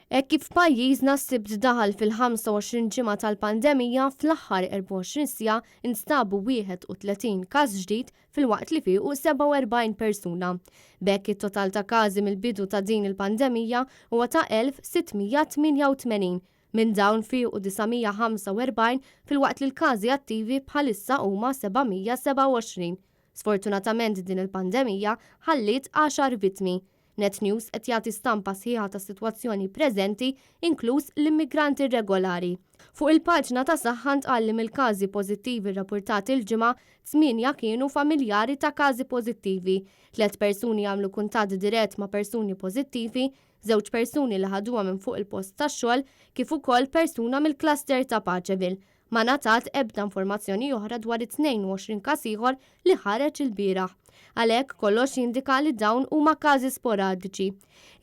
Hekk kif pajjiżna s-sibt daħal fil-25 ġimgħa tal-pandemija fl-aħħar 24 siegħa instabu 31 każ ġdid fil-waqt li fiequ 47 persuna. B'hekk it-total ta' każi mill-bidu ta' din il-pandemija huwa ta' 1688. Minn dawn fiequ 945 fil-waqt li l-każi attivi bħalissa huma 727. Sfortunatament din il-pandemija ħallit 10 vittmi. Net News qed jagħti stampa sħiħa ta' sitwazzjoni preżenti inkluż l-immigranti irregolari. Fuq il-paġna ta' Saħħa ntqal li mill-każi pożittivi rrappurtati l-ġimgħa 8 kienu familjari ta' każi pożittivi. 3 persuni għamlu kuntatt dirett ma' persuni pożittivi, 2 persuni li ħaduha minn fuq il-post tax-xogħol kif ukoll persuna mill-cluster ta' Paċeville. Ma ngħatat ebda informazzjoni oħra dwar it-22 każ ieħor li ħareġ il-bieraħ. Għalhekk kollox jindika li dawn huma każi sporadiċi.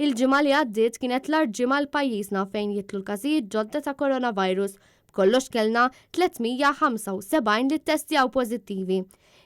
Il-ġimgħa li għaddiet kienet l-art ġimgħa l-pajjiżna fejn jitlu l-każijiet ġodda ta' coronavirus. B'kollox kellna 375 li ttestjaw pożittivi.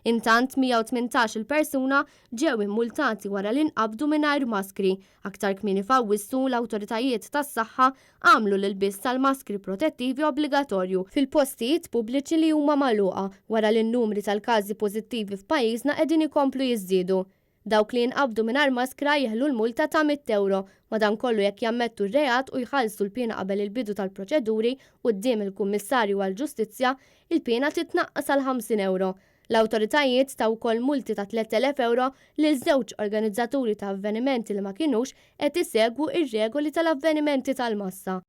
Intant 118 persuna ġew immultati wara li nqabdu mingħajr maskri. Aktar kmieni fawwissu l-awtoritajiet tas-saħħa għamlu l-ilbiss tal-maskri protettivi obbligatorju fil-postijiet pubbliċi li huma magħluqa wara li n-numri tal-każi pożittivi f'pajjiżna qegħdin ikomplu jiżdiedu. Dawk li nqabdu mingħajr maskra jeħlu l-multa ta' 100 euro. Madankollu jekk jammettu r-reat u jħallsu l-pjena qabel il-bidu tal-proċeduri quddiem il-Kummissarju għall-Ġustizzja, il-pjena titnaqqas għal 50 euro. L-awtoritajiet taw ukoll multi ta' 3,000 euro lil żewġ organizzaturi ta' avvenimenti li ma kinux qed isegwu ir-regoli tal-avvenimenti tal-massa.